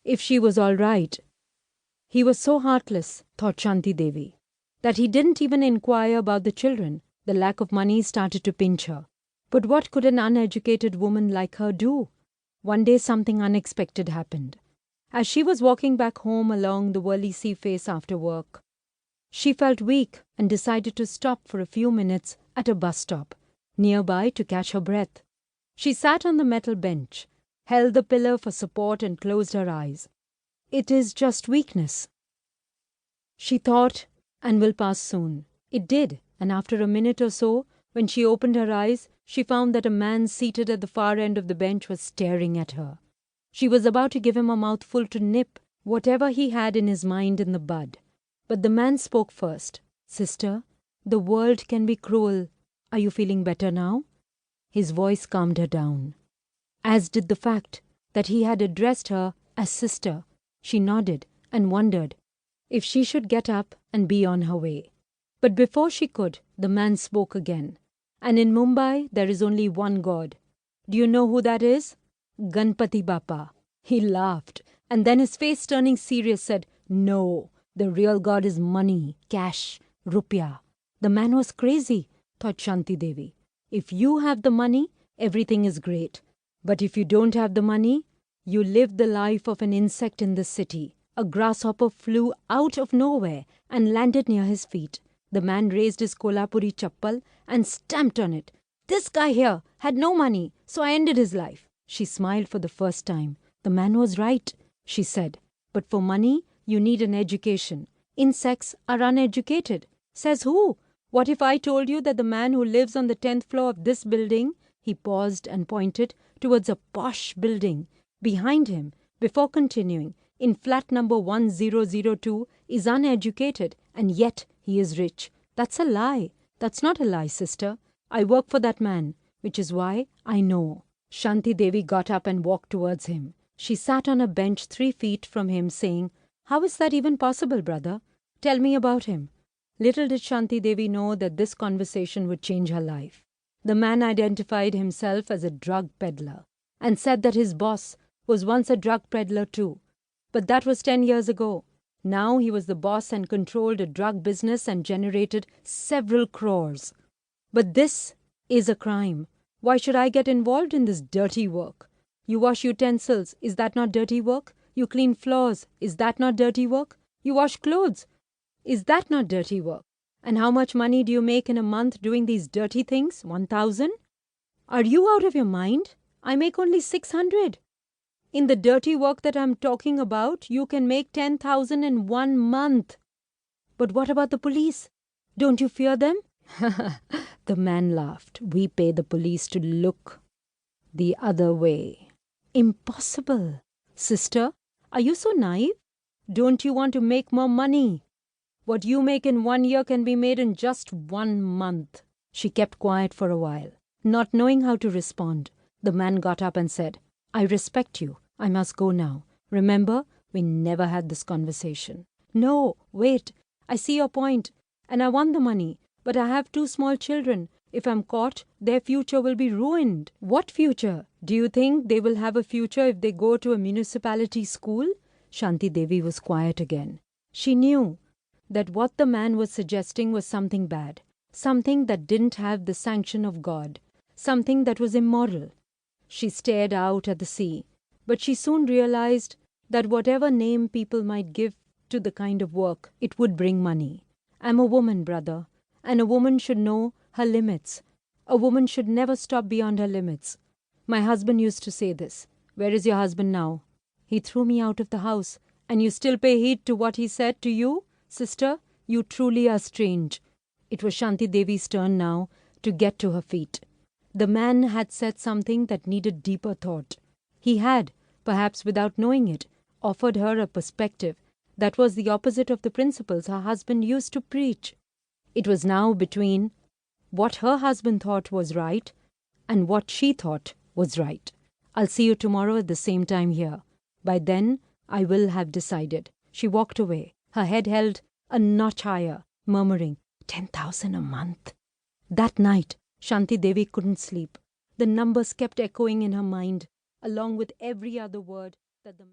if she was all right. He was so heartless, thought Shanti Devi, that he didn't even inquire about the children. The lack of money started to pinch her. But what could an uneducated woman like her do? One day something unexpected happened. As she was walking back home along the Worli Sea face after work, she felt weak and decided to stop for a few minutes at a bus stop nearby to catch her breath. She sat on the metal bench, held the pillar for support and closed her eyes. It is just weakness, she thought, and will pass soon. It did, and after a minute or so, when she opened her eyes, she found that a man seated at the far end of the bench was staring at her. She was about to give him a mouthful to nip whatever he had in his mind in the bud. But the man spoke first. "Sister, the world can be cruel. Are you feeling better now?" His voice calmed her down, as did the fact that he had addressed her as sister. She nodded and wondered if she should get up and be on her way. But before she could, the man spoke again. "And in Mumbai, there is only one God. Do you know who that is? Ganpati Bappa." He laughed, and then his face turning serious said, "No, the real God is money, cash, rupya." The man was crazy, thought Shanti Devi. If you have the money, everything is great. But if you don't have the money, you live the life of an insect in the city. A grasshopper flew out of nowhere and landed near his feet. The man raised his Kolhapuri chappal and stamped on it. "This guy here had no money, so I ended his life." She smiled for the first time. The man was right, she said. But for money, you need an education. Insects are uneducated. Says who? What if I told you that the man who lives on the 10th floor of this building, he paused and pointed towards a posh building behind him before continuing, in flat number 1002, is uneducated and yet he is rich. That's a lie. That's not a lie, sister. I work for that man, which is why I know. Shanti Devi got up and walked towards him. She sat on a bench 3 feet from him, saying, "How is that even possible, brother? Tell me about him." Little did Shanti Devi know that this conversation would change her life. The man identified himself as a drug peddler and said that his boss was once a drug peddler too. But that was 10 years ago. Now he was the boss and controlled a drug business and generated several crores. "But this is a crime. Why should I get involved in this dirty work? You wash utensils, is that not dirty work? You clean floors, is that not dirty work? You wash clothes, is that not dirty work? And how much money do you make in a month doing these dirty things? 1,000? Are you out of your mind? I make only 600. In the dirty work that I'm talking about, you can make 10,000 in 1 month. But what about the police? Don't you fear them?" The man laughed. "We pay the police to look the other way." "Impossible. Sister, are you so naive? Don't you want to make more money? What you make in 1 year can be made in just 1 month." She kept quiet for a while, not knowing how to respond. The man got up and said, "I respect you. I must go now. Remember, we never had this conversation." "No, wait. I see your point. And I want the money. But I have 2 small children. If I'm caught, their future will be ruined." "What future? Do you think they will have a future if they go to a municipality school?" Shanti Devi was quiet again. She knew that what the man was suggesting was something bad, something that didn't have the sanction of God, something that was immoral. She stared out at the sea, but she soon realized that whatever name people might give to the kind of work, it would bring money. "I'm a woman, brother, and a woman should know her limits. A woman should never stop beyond her limits. My husband used to say this. Where is your husband now? He threw me out of the house, and you still pay heed to what he said to you? Sister, you truly are strange." It was Shanti Devi's turn now to get to her feet. The man had said something that needed deeper thought. He had, perhaps without knowing it, offered her a perspective that was the opposite of the principles her husband used to preach. It was now between what her husband thought was right and what she thought was right. "I'll see you tomorrow at the same time here. By then, I will have decided." She walked away, her head held a notch higher, murmuring, 10,000 a month. That night, Shanti Devi couldn't sleep. The numbers kept echoing in her mind, along with every other word that the